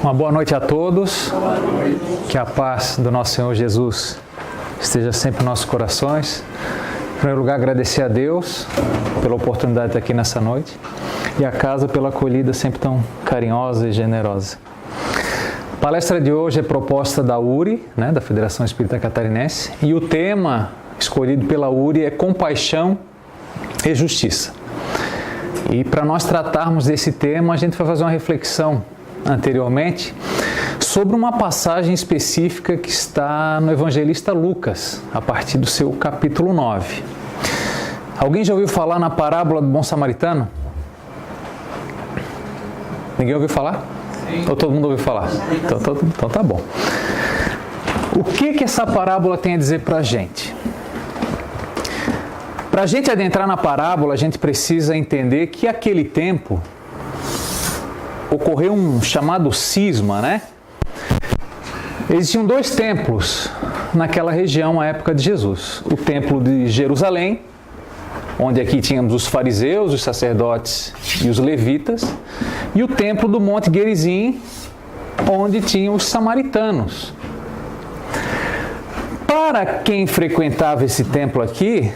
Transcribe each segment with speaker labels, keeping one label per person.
Speaker 1: Uma boa noite a todos. Que a paz do nosso Senhor Jesus esteja sempre em nossos corações. Em primeiro lugar, agradecer a Deus pela oportunidade de estar aqui nessa noite e a casa pela acolhida sempre tão carinhosa e generosa. A palestra de hoje é proposta da URI, da Federação Espírita Catarinense, e o tema escolhido pela URI é Compaixão e Justiça. E para nós tratarmos desse tema, a gente vai fazer uma reflexão anteriormente sobre uma passagem específica que está no Evangelista Lucas, a partir do seu capítulo 9. Alguém já ouviu falar na parábola do bom samaritano? Ninguém ouviu falar? Sim. Ou todo mundo ouviu falar? Então tá bom. O que essa parábola tem a dizer para a gente? Para a gente adentrar na parábola, a gente precisa entender que aquele tempo ocorreu um chamado cisma, Existiam dois templos naquela região à época de Jesus. O templo de Jerusalém, onde aqui tínhamos os fariseus, os sacerdotes e os levitas, e o templo do Monte Gerizim, onde tinham os samaritanos. Para quem frequentava esse templo aqui,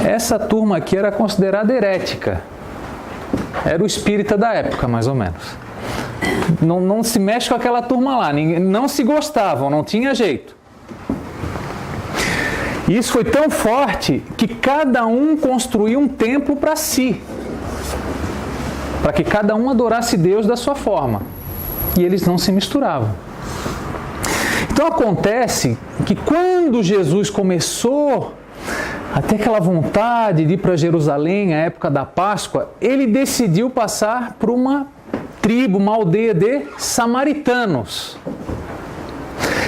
Speaker 1: essa turma aqui era considerada herética. Era o espírita da época, mais ou menos. Não se mexe com aquela turma lá, não se gostavam, não tinha jeito. E isso foi tão forte que cada um construiu um templo para si, para que cada um adorasse Deus da sua forma. E eles não se misturavam. Então acontece que quando Jesus começou a ter aquela vontade de ir para Jerusalém, à época da Páscoa, ele decidiu passar por uma tribo, uma aldeia de samaritanos.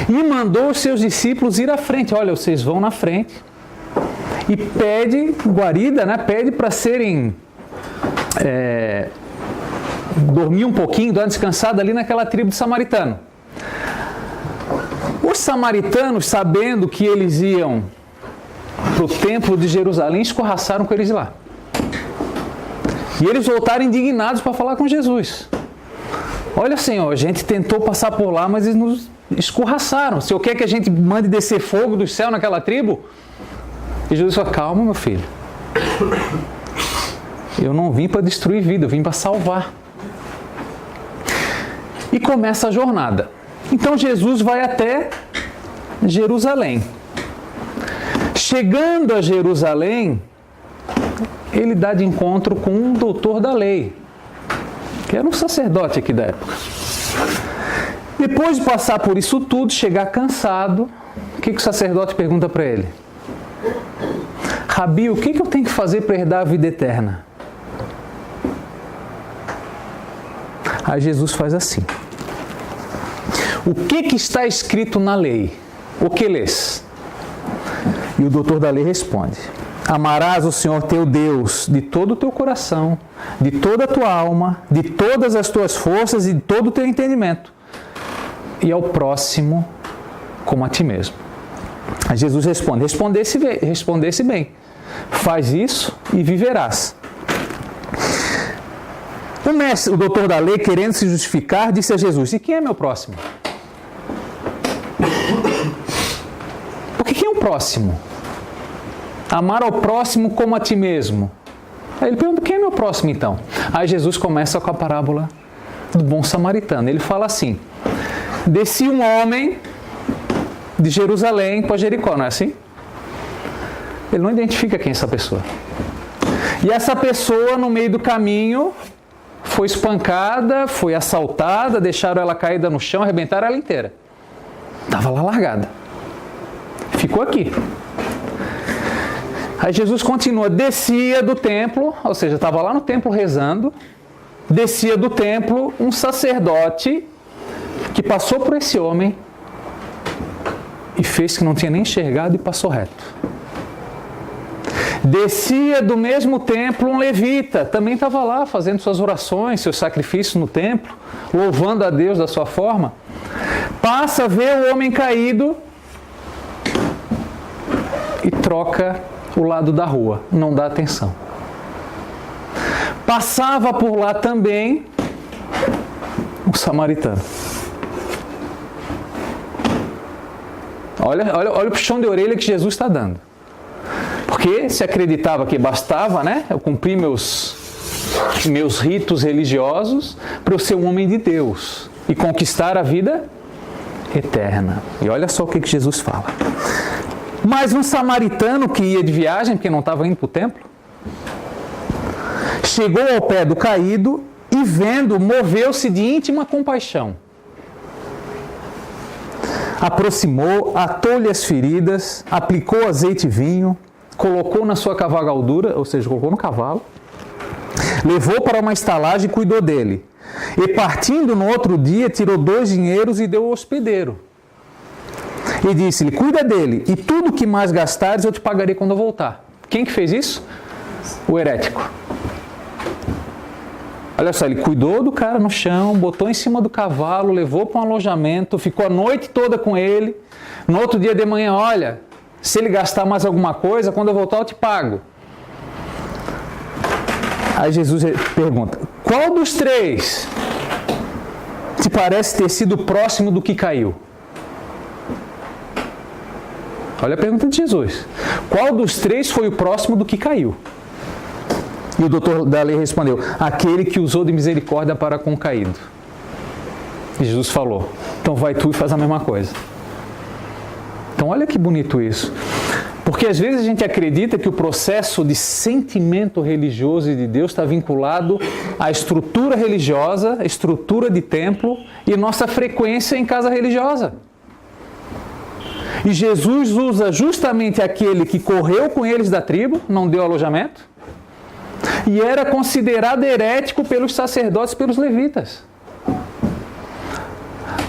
Speaker 1: E mandou os seus discípulos ir à frente. Olha, vocês vão na frente. E pede guarida, pede para serem... dormir um pouquinho, dar uma descansada ali naquela tribo de samaritano. Os samaritanos, sabendo que eles iam para o templo de Jerusalém, escorraçaram com eles lá. E eles voltaram indignados para falar com Jesus. Olha, Senhor, a gente tentou passar por lá, mas eles nos escorraçaram. O Senhor quer que a gente mande descer fogo do céu naquela tribo? E Jesus falou, calma, meu filho. Eu não vim para destruir vida, eu vim para salvar. E começa a jornada. Então Jesus vai até Jerusalém. Chegando a Jerusalém, ele dá de encontro com um doutor da lei, que era um sacerdote aqui da época. Depois de passar por isso tudo, chegar cansado, o que o sacerdote pergunta para ele? Rabi, o que eu tenho que fazer para herdar a vida eterna? Aí Jesus faz assim. O que está escrito na lei? O que lês? E o doutor da lei responde: amarás o Senhor teu Deus de todo o teu coração, de toda a tua alma, de todas as tuas forças e de todo o teu entendimento, e ao próximo como a ti mesmo. Aí Jesus responde: respondesse bem, faz isso e viverás. O doutor da lei, querendo se justificar, disse a Jesus: e quem é meu próximo? Porque quem é o próximo? Amar ao próximo como a ti mesmo. Aí ele pergunta, quem é meu próximo então? Aí Jesus começa com a parábola do bom samaritano. Ele fala assim: descia um homem de Jerusalém para Jericó, não é assim? Ele não identifica quem é essa pessoa. E essa pessoa, no meio do caminho, foi espancada, foi assaltada, deixaram ela caída no chão, arrebentaram ela inteira. Estava lá largada. Ficou aqui. Aí Jesus continua, descia do templo, ou seja, estava lá no templo rezando, descia do templo um sacerdote que passou por esse homem e fez que não tinha nem enxergado e passou reto. Descia do mesmo templo um levita, também estava lá fazendo suas orações, seus sacrifícios no templo, louvando a Deus da sua forma. Passa, vê o homem caído e troca o lado da rua, não dá atenção. Passava por lá também O samaritano. Olha o puxão de orelha que Jesus está dando. Porque se acreditava que bastava, né, eu cumprir meus ritos religiosos para eu ser um homem de Deus e conquistar a vida eterna. E olha só o que Jesus fala. Mas um samaritano que ia de viagem, porque não estava indo para o templo, chegou ao pé do caído e vendo, moveu-se de íntima compaixão. Aproximou, atou-lhe as feridas, aplicou azeite e vinho, colocou na sua cavalgadura, ou seja, colocou no cavalo, levou para uma estalagem e cuidou dele. E partindo no outro dia, tirou 2 dinheiros e deu ao hospedeiro. E disse-lhe, cuida dele, e tudo que mais gastares eu te pagarei quando eu voltar. Quem que fez isso? O herético. Olha só, ele cuidou do cara no chão, botou em cima do cavalo, levou para um alojamento, ficou a noite toda com ele. No outro dia de manhã, olha, se ele gastar mais alguma coisa, quando eu voltar eu te pago. Aí Jesus pergunta, qual dos 3 te parece ter sido próximo do que caiu? Olha a pergunta de Jesus. Qual dos 3 foi o próximo do que caiu? E o doutor da lei respondeu, aquele que usou de misericórdia para com o caído. E Jesus falou, então vai tu e faz a mesma coisa. Então olha que bonito isso. Porque às vezes a gente acredita que o processo de sentimento religioso de Deus está vinculado à estrutura religiosa, estrutura de templo e nossa frequência em casa religiosa. E Jesus usa justamente aquele que correu com eles da tribo, não deu alojamento, e era considerado herético pelos sacerdotes e pelos levitas.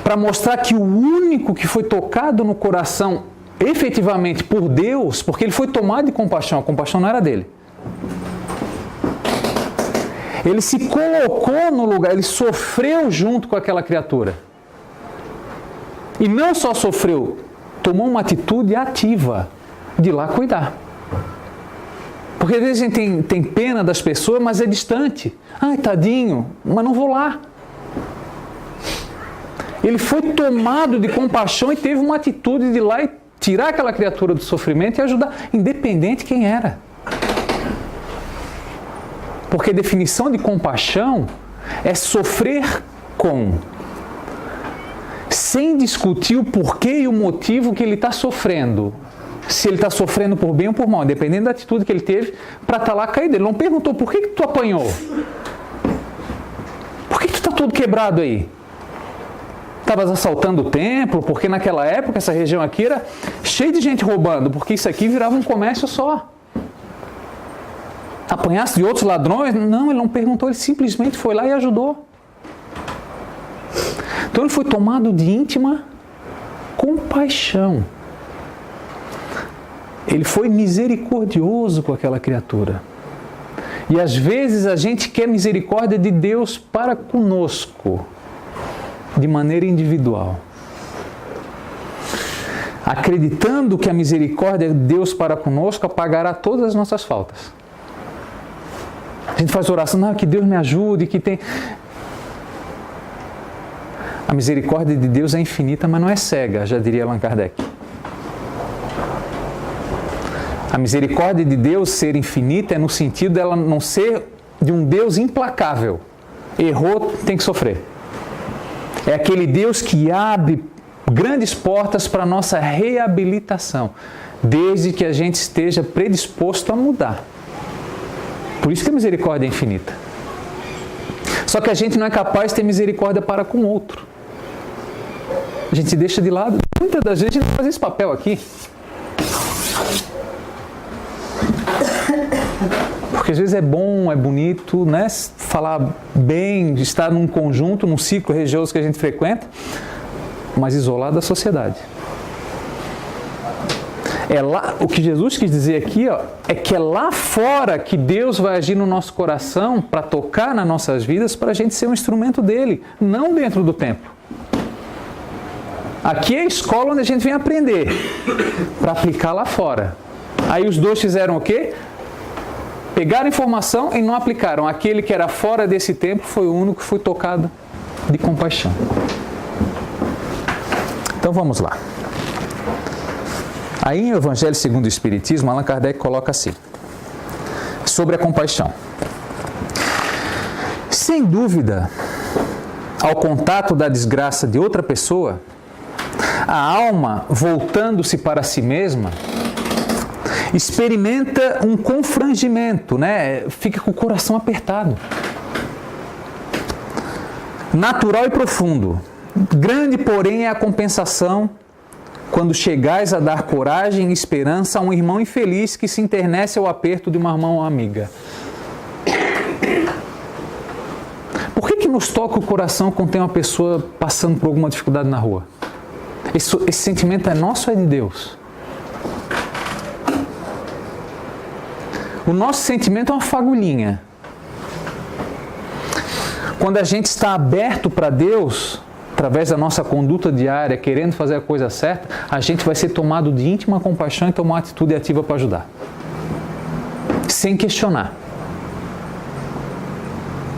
Speaker 1: Para mostrar que o único que foi tocado no coração efetivamente por Deus, porque ele foi tomado de compaixão, a compaixão não era dele. Ele se colocou no lugar, ele sofreu junto com aquela criatura. E não só sofreu, tomou uma atitude ativa de ir lá cuidar. Porque às vezes a gente tem pena das pessoas, mas é distante. Ai, tadinho, mas não vou lá. Ele foi tomado de compaixão e teve uma atitude de ir lá e tirar aquela criatura do sofrimento e ajudar, independente quem era. Porque a definição de compaixão é sofrer com, sem discutir o porquê e o motivo que ele está sofrendo. Se ele está sofrendo por bem ou por mal, dependendo da atitude que ele teve para estar lá caído. Ele não perguntou por que tu apanhou? Por que tu está todo quebrado aí? Estavas assaltando o templo, porque naquela época essa região aqui era cheia de gente roubando, porque isso aqui virava um comércio só. Apanhasse de outros ladrões? Não, ele não perguntou, ele simplesmente foi lá e ajudou. Então ele foi tomado de íntima compaixão. Ele foi misericordioso com aquela criatura. E às vezes a gente quer misericórdia de Deus para conosco, de maneira individual. Acreditando que a misericórdia de Deus para conosco apagará todas as nossas faltas. A gente faz oração, não, que Deus me ajude, que tem... A misericórdia de Deus é infinita, mas não é cega, já diria Allan Kardec. A misericórdia de Deus ser infinita é no sentido dela não ser de um Deus implacável. Errou, tem que sofrer. É aquele Deus que abre grandes portas para a nossa reabilitação, desde que a gente esteja predisposto a mudar. Por isso que a misericórdia é infinita. Só que a gente não é capaz de ter misericórdia para com o outro. A gente deixa de lado. Muitas das vezes a gente faz esse papel aqui. Porque às vezes é bom, é bonito, né? Falar bem, estar num conjunto, num ciclo religioso que a gente frequenta, mas isolado da sociedade. É lá, o que Jesus quis dizer aqui, ó, é que é lá fora que Deus vai agir no nosso coração para tocar nas nossas vidas, para a gente ser um instrumento dele, não dentro do templo. Aqui é a escola onde a gente vem aprender, para aplicar lá fora. Aí os dois fizeram o quê? Pegaram informação e não aplicaram. Aquele que era fora desse templo foi o único que foi tocado de compaixão. Então vamos lá. Aí em Evangelho segundo o Espiritismo, Allan Kardec coloca assim, sobre a compaixão. Sem dúvida, ao contato da desgraça de outra pessoa, a alma, voltando-se para si mesma, experimenta um confrangimento, Fica com o coração apertado. Natural e profundo. Grande, porém, é a compensação quando chegais a dar coragem e esperança a um irmão infeliz que se internece ao aperto de uma mão amiga. Por que nos toca o coração quando tem uma pessoa passando por alguma dificuldade na rua? Esse sentimento é nosso ou é de Deus? O nosso sentimento é uma fagulhinha. Quando a gente está aberto para Deus, através da nossa conduta diária, querendo fazer a coisa certa, a gente vai ser tomado de íntima compaixão e tomar uma atitude ativa para ajudar. Sem questionar.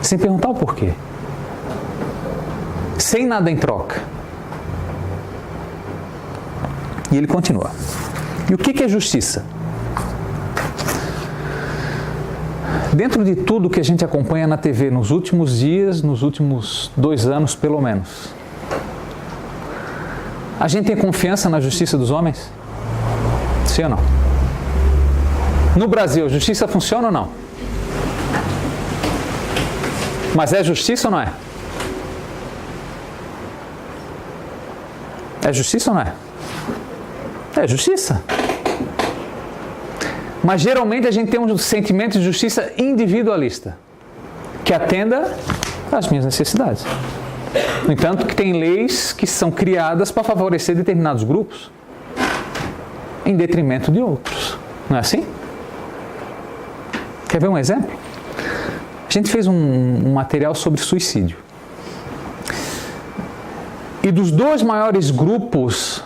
Speaker 1: Sem perguntar o porquê. Sem nada em troca. E ele continua. E o que é justiça? Dentro de tudo que a gente acompanha na TV nos últimos dias, nos últimos 2 anos pelo menos, a gente tem confiança na justiça dos homens? Sim ou não? No Brasil, a justiça funciona ou não? Mas é justiça ou não é? É justiça ou não é? É justiça. Mas geralmente a gente tem um sentimento de justiça individualista, que atenda às minhas necessidades. No entanto, que tem leis que são criadas para favorecer determinados grupos, em detrimento de outros. Não é assim? Quer ver um exemplo? A gente fez um material sobre suicídio. E dos 2 maiores grupos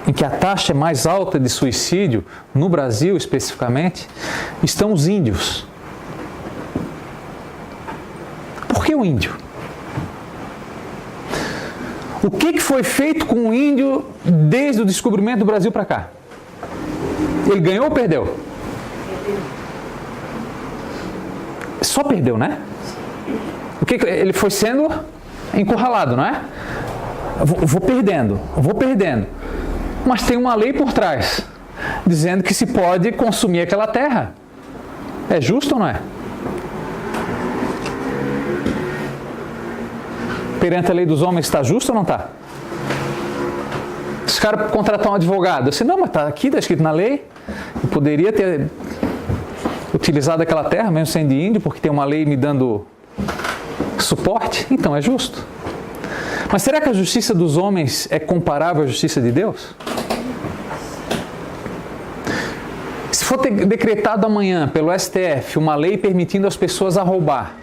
Speaker 1: em que a taxa é mais alta de suicídio, no Brasil especificamente, estão os índios. Por que o índio? O que foi feito com o índio desde o descobrimento do Brasil para cá? Ele ganhou ou perdeu? Só perdeu, né? Ele foi sendo encurralado, não é? Vou perdendo. Mas tem uma lei por trás, dizendo que se pode consumir aquela terra. É justo ou não é? Perante a lei dos homens está justo ou não está? Os caras contratam um advogado. Eu disse, não, mas está aqui, está escrito na lei. Eu poderia ter utilizado aquela terra, mesmo sendo de índio, porque tem uma lei me dando suporte. Então é justo. Mas será que a justiça dos homens é comparável à justiça de Deus? Se for decretado amanhã pelo STF uma lei permitindo as pessoas a roubar,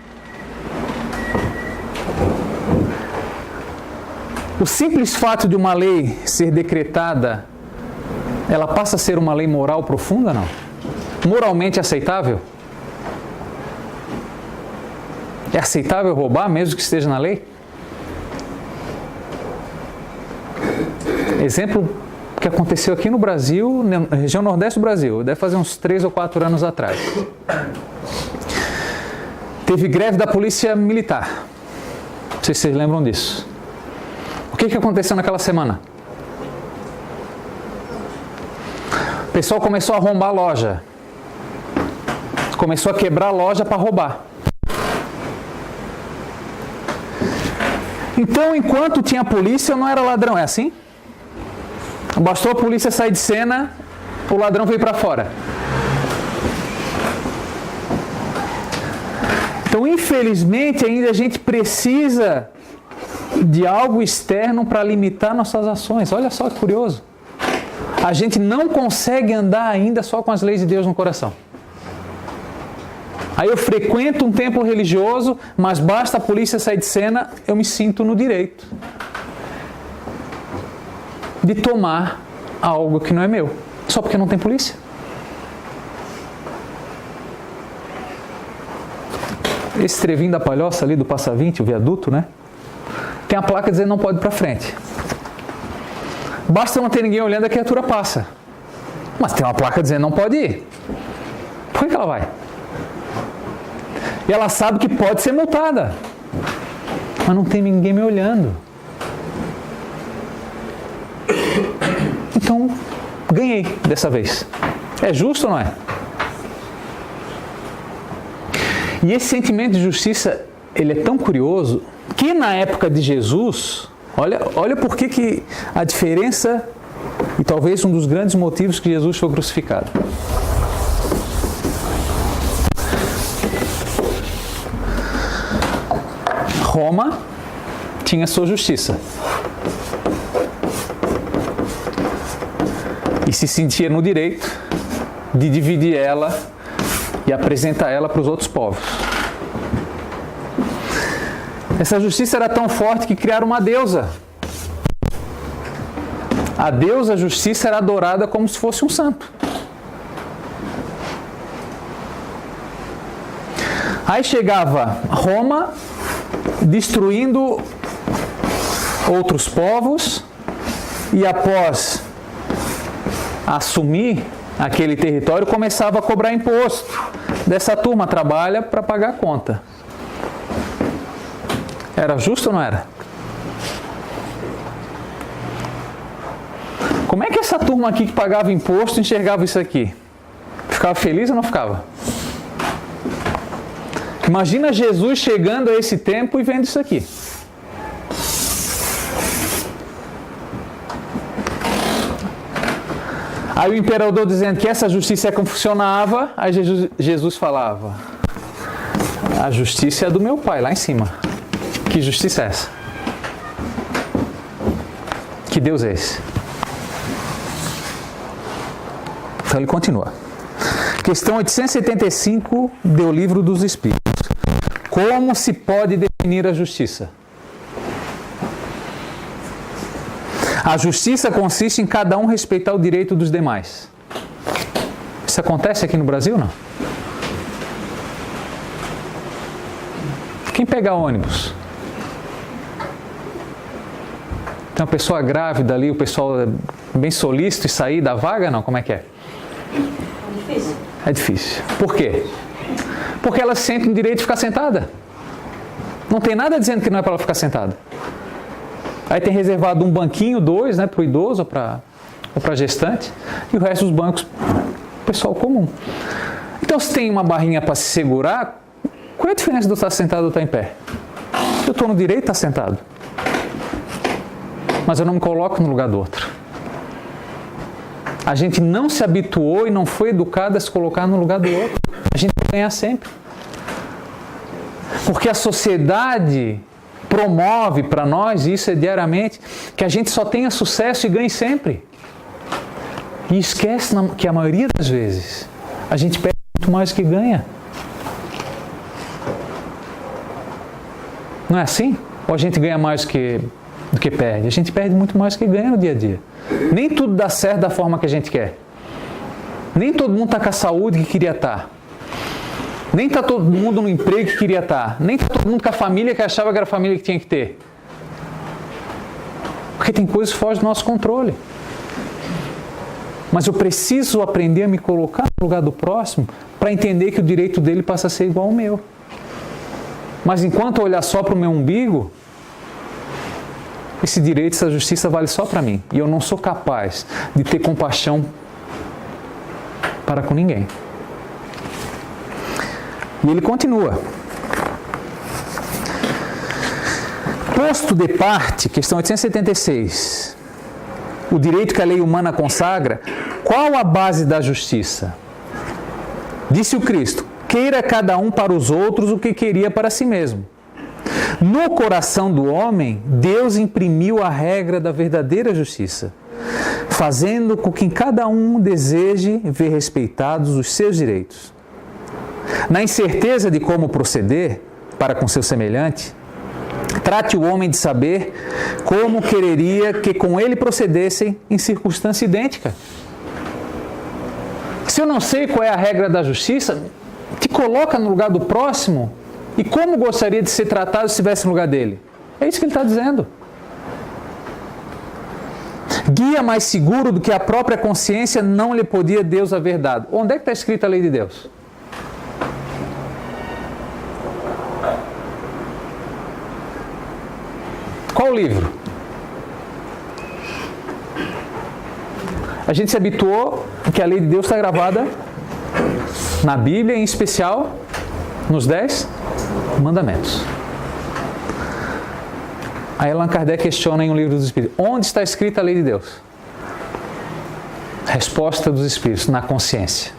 Speaker 1: o simples fato de uma lei ser decretada, ela passa a ser uma lei moral profunda, não? Moralmente aceitável? É aceitável roubar mesmo que esteja na lei? Exemplo que aconteceu aqui no Brasil, na região nordeste do Brasil, deve fazer uns 3 ou 4 anos atrás. Teve greve da polícia militar. Não sei se vocês lembram disso. O que aconteceu naquela semana? O pessoal começou a arrombar a loja. Começou a quebrar a loja para roubar. Então, enquanto tinha polícia, eu não era ladrão, é assim? Bastou a polícia sair de cena, o ladrão veio para fora. Então, infelizmente, ainda a gente precisa de algo externo para limitar nossas ações. Olha só que curioso. A gente não consegue andar ainda só com as leis de Deus no coração. Aí eu frequento um templo religioso, mas basta a polícia sair de cena, eu me sinto no direito de tomar algo que não é meu, só porque não tem polícia. Esse trevinho da Palhoça ali do Passa 20, o viaduto, né? tem a placa dizendo não pode ir para frente. Basta não ter ninguém olhando, a criatura passa. Mas tem uma placa dizendo não pode ir. Por que ela vai? E ela sabe que pode ser multada. Mas não tem ninguém me olhando. Então, ganhei dessa vez. É justo ou não é? E esse sentimento de justiça, ele é tão curioso, que na época de Jesus, olha por que a diferença, e talvez um dos grandes motivos que Jesus foi crucificado. Roma tinha sua justiça. E se sentia no direito de dividir ela e apresentar ela para os outros povos. Essa justiça era tão forte que criaram uma deusa. A deusa justiça era adorada como se fosse um santo. Aí chegava Roma, destruindo outros povos, e após assumir aquele território, começava a cobrar imposto. Dessa turma trabalha para pagar a conta. Era justo ou não era? Como é que essa turma aqui que pagava imposto enxergava isso aqui? Ficava feliz ou não ficava? Imagina Jesus chegando a esse tempo e vendo isso aqui. Aí o imperador dizendo que essa justiça é como funcionava, aí Jesus falava: a justiça é do meu pai, lá em cima. Que justiça é essa? Que Deus é esse? Então ele continua. Questão 875 do Livro dos Espíritos. Como se pode definir a justiça? A justiça consiste em cada um respeitar o direito dos demais. Isso acontece aqui no Brasil, não? Quem pega ônibus? Tem uma pessoa grávida ali, o pessoal é bem solícito e sair da vaga, não? Como é que é?
Speaker 2: É difícil.
Speaker 1: É difícil. Por quê? Porque ela sente o direito de ficar sentada. Não tem nada dizendo que não é para ela ficar sentada. Aí tem reservado um banquinho, 2, né, para o idoso ou para gestante, e o resto dos bancos, pessoal comum. Então, se tem uma barrinha para se segurar, qual é a diferença de eu estar sentado ou estar em pé? Eu estou no direito de estar sentado. Mas eu não me coloco no lugar do outro. A gente não se habituou e não foi educado a se colocar no lugar do outro. A gente vai ganhar sempre. Porque a sociedade promove para nós, e isso é diariamente, que a gente só tenha sucesso e ganhe sempre. E esquece que a maioria das vezes a gente perde muito mais do que ganha. Não é assim? Ou a gente ganha mais do que perde? A gente perde muito mais do que ganha no dia a dia. Nem tudo dá certo da forma que a gente quer. Nem todo mundo está com a saúde que queria estar. Nem está todo mundo no emprego que queria estar. Nem está todo mundo com a família que achava que era a família que tinha que ter. Porque tem coisas que fogem do nosso controle. Mas eu preciso aprender a me colocar no lugar do próximo para entender que o direito dele passa a ser igual ao meu. Mas enquanto eu olhar só para o meu umbigo, esse direito, essa justiça vale só para mim. E eu não sou capaz de ter compaixão para com ninguém. E ele continua. Posto de parte, questão 876, o direito que a lei humana consagra, qual a base da justiça? Disse o Cristo: queira cada um para os outros o que queria para si mesmo. No coração do homem, Deus imprimiu a regra da verdadeira justiça, fazendo com que cada um deseje ver respeitados os seus direitos. Na incerteza de como proceder para com seu semelhante, trate o homem de saber como quereria que com ele procedessem em circunstância idêntica. Se eu não sei qual é a regra da justiça, te coloca no lugar do próximo e como gostaria de ser tratado se estivesse no lugar dele. É isso que ele está dizendo. Guia mais seguro do que a própria consciência não lhe podia Deus haver dado. Onde é que está escrita a lei de Deus? Qual livro? A gente se habituou que a lei de Deus está gravada na Bíblia, em especial nos 10 mandamentos. Aí Allan Kardec questiona em um livro dos Espíritos: onde está escrita a lei de Deus? Resposta dos Espíritos: na consciência.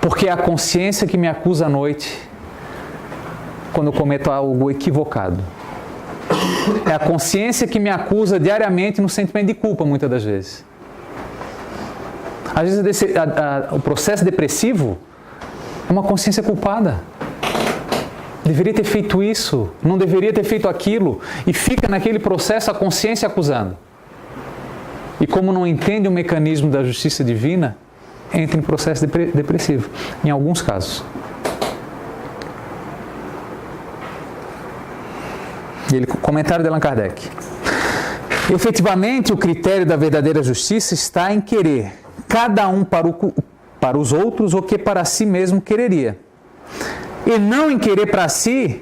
Speaker 1: Porque é a consciência que me acusa à noite quando eu cometo algo equivocado. É a consciência que me acusa diariamente no sentimento de culpa, muitas das vezes. Às vezes o processo depressivo é uma consciência culpada. Deveria ter feito isso, não deveria ter feito aquilo, e fica naquele processo a consciência acusando. E como não entende o mecanismo da justiça divina, entra em processo depressivo, em alguns casos. E ele, comentário de Allan Kardec: efetivamente, o critério da verdadeira justiça está em querer cada um para os outros o que para si mesmo quereria, e não em querer para si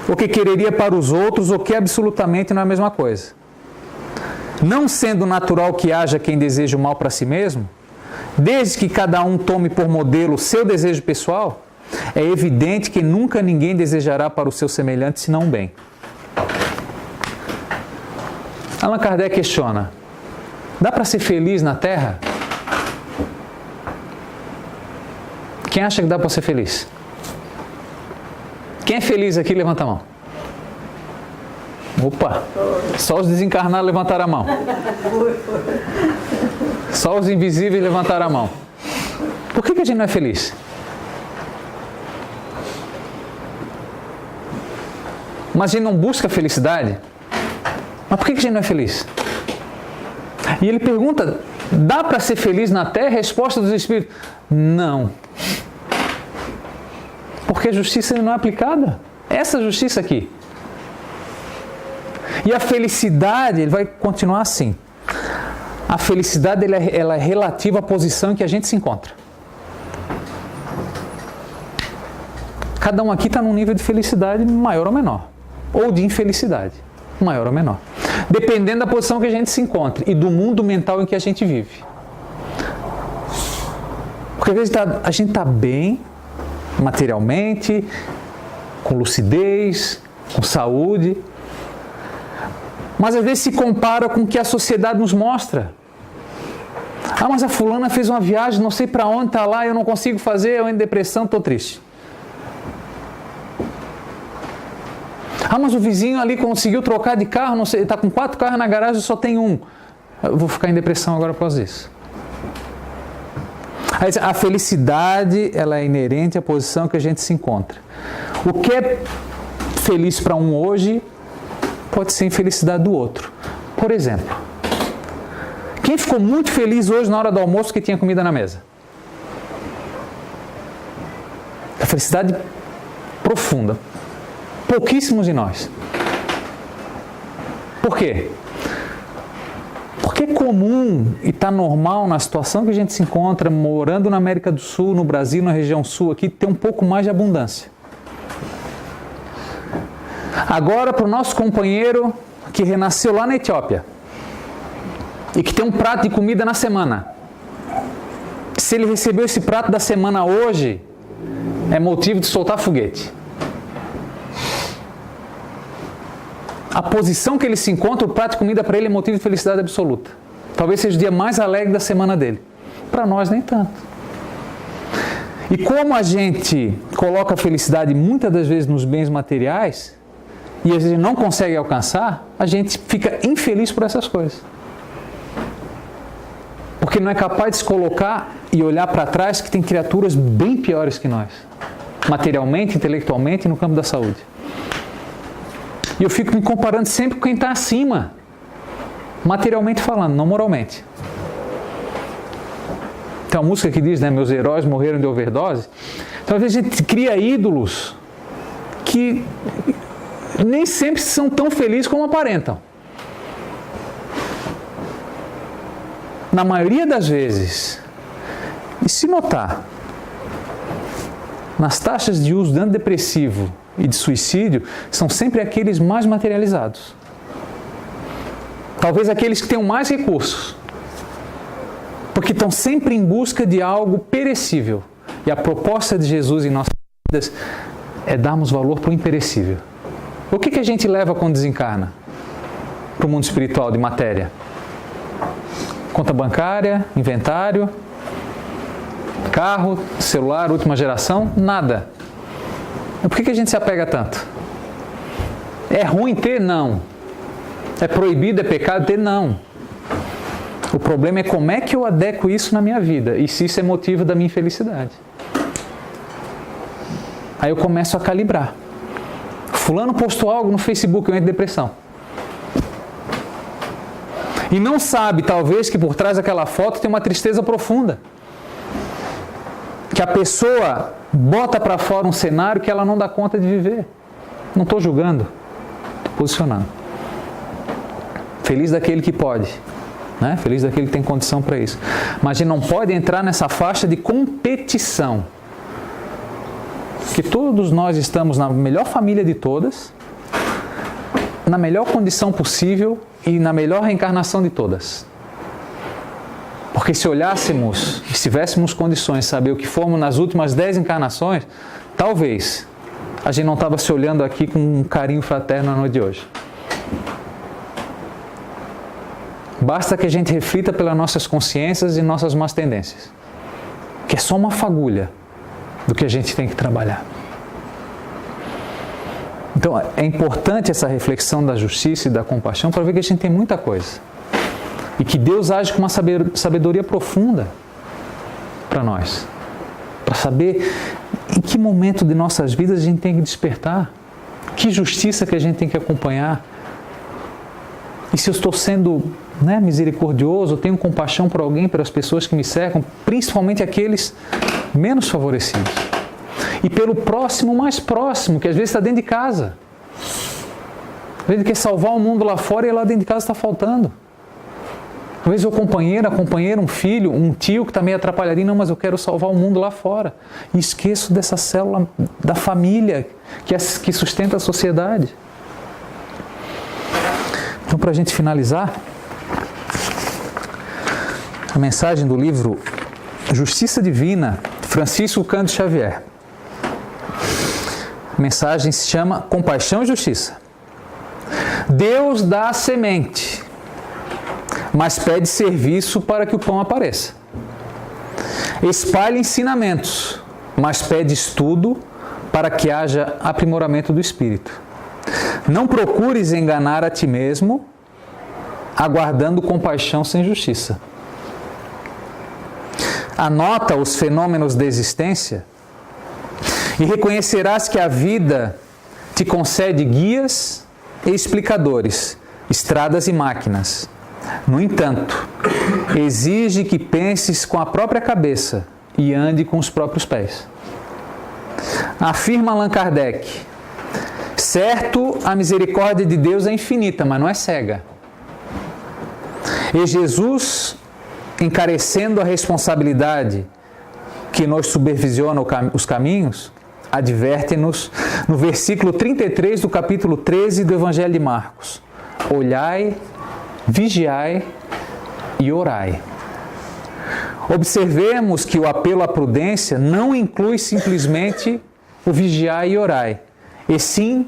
Speaker 1: o que quereria para os outros, o que absolutamente não é a mesma coisa. Não sendo natural que haja quem deseje o mal para si mesmo, desde que cada um tome por modelo seu desejo pessoal, é evidente que nunca ninguém desejará para o seu semelhante senão o bem. Allan Kardec questiona: dá para ser feliz na Terra? Quem acha que dá para ser feliz? Quem é feliz aqui, levanta a mão. Opa! Só os desencarnados levantaram a mão. Só os invisíveis levantaram a mão. Por que a gente não é feliz? Mas a gente não busca felicidade? Mas por que a gente não é feliz? E ele pergunta: dá para ser feliz na Terra? Resposta dos Espíritos: não. Porque a justiça não é aplicada. Essa justiça aqui. E a felicidade, ele vai continuar assim. A felicidade ela é relativa à posição em que a gente se encontra. Cada um aqui está num nível de felicidade maior ou menor. Ou de infelicidade, maior ou menor. Dependendo da posição que a gente se encontre e do mundo mental em que a gente vive. Porque às vezes a gente está bem, materialmente, com lucidez, com saúde, mas às vezes se compara com o que a sociedade nos mostra. Ah, mas a fulana fez uma viagem, não sei para onde, está lá, eu não consigo fazer, eu em depressão, estou triste. Ah, mas o vizinho ali conseguiu trocar de carro, não sei, está com 4 carros na garagem, só tem um. Eu vou ficar em depressão agora por causa disso. A felicidade, ela é inerente à posição que a gente se encontra. O que é feliz para um hoje pode ser infelicidade do outro. Por exemplo, quem ficou muito feliz hoje na hora do almoço que tinha comida na mesa? A felicidade profunda. Pouquíssimos de nós. Por quê? Porque é comum e está normal na situação que a gente se encontra, morando na América do Sul, no Brasil, na região sul aqui, ter um pouco mais de abundância. Agora, para o nosso companheiro que renasceu lá na Etiópia e que tem um prato de comida na semana, se ele recebeu esse prato da semana hoje, é motivo de soltar foguete. A posição que ele se encontra, o prato de comida para ele é motivo de felicidade absoluta. Talvez seja o dia mais alegre da semana dele. Para nós, nem tanto. E como a gente coloca a felicidade muitas das vezes nos bens materiais, e às vezes não consegue alcançar, a gente fica infeliz por essas coisas. Porque não é capaz de se colocar e olhar para trás que tem criaturas bem piores que nós. Materialmente, intelectualmente e no campo da saúde. E eu fico me comparando sempre com quem está acima. Materialmente falando, não moralmente. Tem uma música que diz, né? Meus heróis morreram de overdose. Então, às vezes a gente cria ídolos que nem sempre são tão felizes como aparentam. Na maioria das vezes, e se notar, nas taxas de uso de antidepressivo e de suicídio, são sempre aqueles mais materializados. Talvez aqueles que tenham mais recursos, porque estão sempre em busca de algo perecível. E a proposta de Jesus em nossas vidas é darmos valor para o imperecível. O que a gente leva quando desencarna para o mundo espiritual de matéria? Conta bancária, inventário, carro, celular, última geração? Nada. Por que a gente se apega tanto? É ruim ter? Não. É proibido, é pecado ter? Não. O problema é como é que eu adequo isso na minha vida e se isso é motivo da minha infelicidade. Aí eu começo a calibrar. Fulano postou algo no Facebook, eu entro em depressão. E não sabe, talvez, que por trás daquela foto tem uma tristeza profunda. Que a pessoa bota para fora um cenário que ela não dá conta de viver. Não estou julgando, estou posicionando. Feliz daquele que pode, né? Feliz daquele que tem condição para isso. Mas a gente não pode entrar nessa faixa de competição. Que todos nós estamos na melhor família de todas, na melhor condição possível e na melhor reencarnação de todas. Porque se olhássemos e se tivéssemos condições de saber o que fomos nas últimas 10 encarnações, talvez a gente não estava se olhando aqui com um carinho fraterno na noite de hoje. Basta que a gente reflita pelas nossas consciências e nossas más tendências, que é só uma fagulha do que a gente tem que trabalhar. Então, é importante essa reflexão da justiça e da compaixão para ver que a gente tem muita coisa. E que Deus age com uma sabedoria profunda para nós. Para saber em que momento de nossas vidas a gente tem que despertar. Que justiça que a gente tem que acompanhar. E se eu estou sendo misericordioso, tenho compaixão por alguém, pelas pessoas que me cercam, principalmente aqueles menos favorecidos. E pelo próximo mais próximo, que às vezes está dentro de casa. Às vezes quer salvar o mundo lá fora e lá dentro de casa está faltando. Às vezes o companheiro, a companheira, um filho, um tio que está meio atrapalhadinho, não, mas eu quero salvar o mundo lá fora. E esqueço dessa célula da família que sustenta a sociedade. Então, para a gente finalizar, a mensagem do livro Justiça Divina, Francisco Cândido Xavier. A mensagem se chama Compaixão e Justiça. Deus dá a semente, mas pede serviço para que o pão apareça. Espalha ensinamentos, mas pede estudo para que haja aprimoramento do espírito. Não procures enganar a ti mesmo, aguardando compaixão sem justiça. Anota os fenômenos da existência e reconhecerás que a vida te concede guias e explicadores, estradas e máquinas. No entanto, exige que penses com a própria cabeça e ande com os próprios pés. Afirma Allan Kardec: certo, a misericórdia de Deus é infinita, mas não é cega. E Jesus, encarecendo a responsabilidade que nos supervisiona os caminhos, adverte-nos no versículo 33 do capítulo 13 do Evangelho de Marcos: olhai, vigiai e orai. Observemos que o apelo à prudência não inclui simplesmente o vigiai e orai, e sim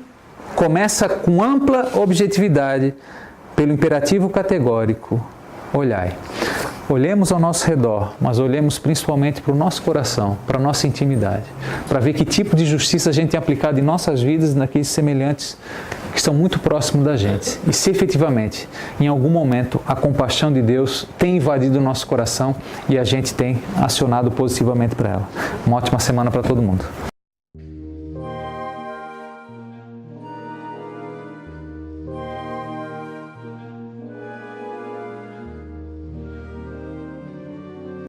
Speaker 1: começa com ampla objetividade pelo imperativo categórico: olhai. Olhemos ao nosso redor, mas olhemos principalmente para o nosso coração, para a nossa intimidade, para ver que tipo de justiça a gente tem aplicado em nossas vidas e naqueles semelhantes que estão muito próximos da gente. E se efetivamente, em algum momento, a compaixão de Deus tem invadido o nosso coração e a gente tem acionado positivamente para ela. Uma ótima semana para todo mundo.